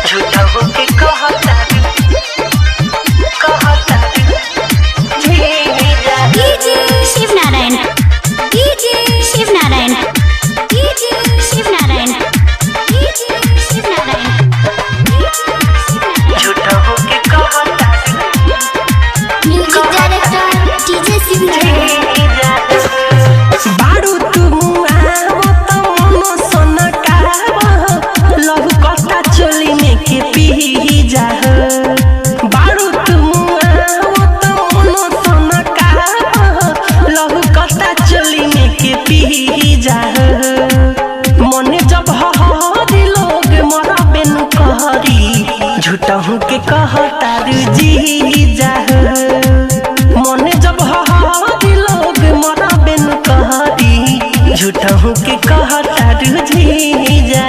झूठा होके कहता DJ Shiv Narayan, DJ Shiv Narayan, DJ Shiv Narayan, DJ Shiv Narayan, झूठा होके कहता music director DJ Shiv Narayan. बारू तू आवत मन सनकाव लहू कता चोली में के पी जा बारू तू आवत मन सनकाव लहू कता चोली में के पी जा मने जब हरी लोग मरा बेनु कहरी झूठा हूँ के कहता जी जा मने जब हरी लोग मरा बेनु कहरी झूठा हूँ के कहता जी जा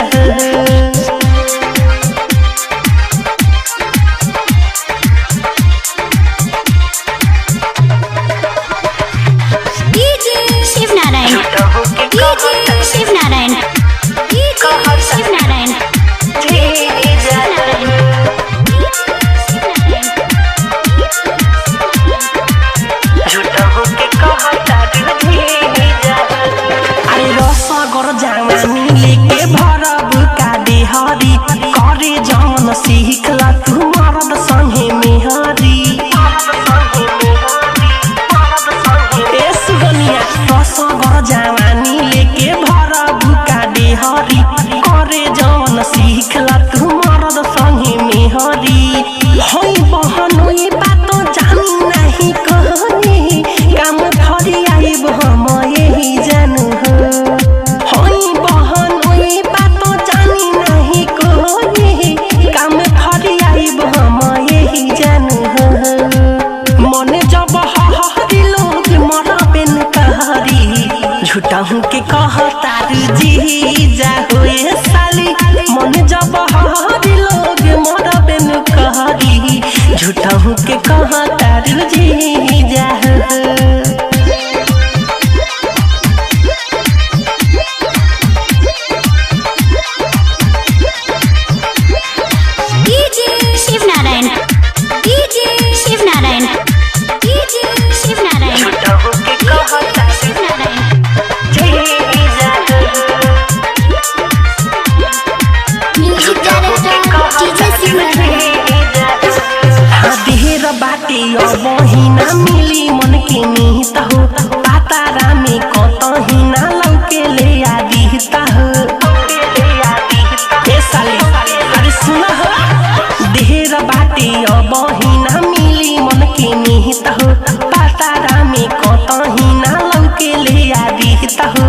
डीजे शिव नारायण, झूठा हूँ के डीजे शिव नारायण, डीजे शिव नारायण, जी जा झूठा होके कहता जी जा अरे रसगर जवानी लेके भरब का देहरी करे जवन सीखला तू मरद संगे मेहरी ए सुगनिया रसगर जवानी लेके भरब का देहरी करे जवन सीखला तू मरद संगे मेहरी हई बहन ये बात जानी नहीं कहनी काम फरी आइब हम यही जानू हई बहन ये बात जानी नहीं कहनी काम फरी आइब हम यही जानू मने जब हरी लोग मरा बेन कहरी झूठा हूँ के कहता जी जा होए साली मने जब हरी लोग मरा बेन कहरी झूठा हूँ के कहता जी जा DJ Shiv Narayan, DJ Shiv Narayan, DJ Shiv Narayan, झूठा होके कहता शिव नारायण। जी जा music director DJ Shiv Narayan. देर बाटे अबही ना मिली मन के निहित हो पातारा में कतही ना लौके ले आदिता हो ए साली अरे सुना हो देर बाटे अबही ना मिली मन के निहित हो पातारा में कतही ना लौके ले आदिता हो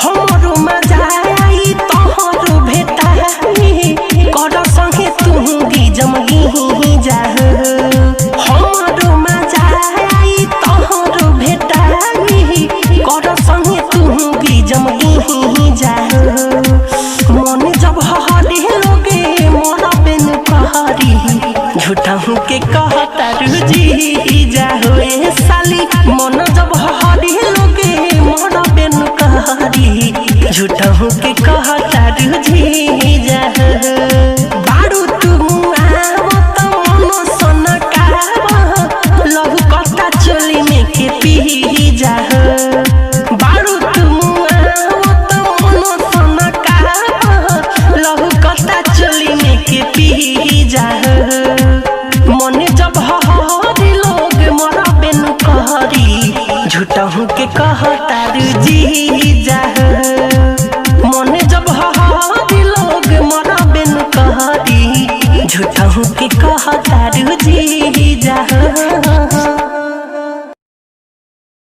हमरो मजा आई तोहरो भेटाई कर संगे तू गिजम गिही जा हमरो मजा आई तोहरो भेटाई कर संगे तू गिजम गिही जा मन जब हरी लोगे मोरा बेन कहरी झूठा हूँ के कहता जी जा होए साली मन जब हरी लोगे मोरा बेन कहरी झूठा हूँ के कहता जी जा बारू तू आवत मन सनकाव लहू कता चोली में के पी जा बारू तू आवत मन सनकाव लहू कता चोली में के पी जा मने जब हरी लोग मरा बेन कहरी झूठा हूँ के कहता जी जा मने जब हरी लोग मरा बेन कहरी झूठा हूँ के कहता जी जा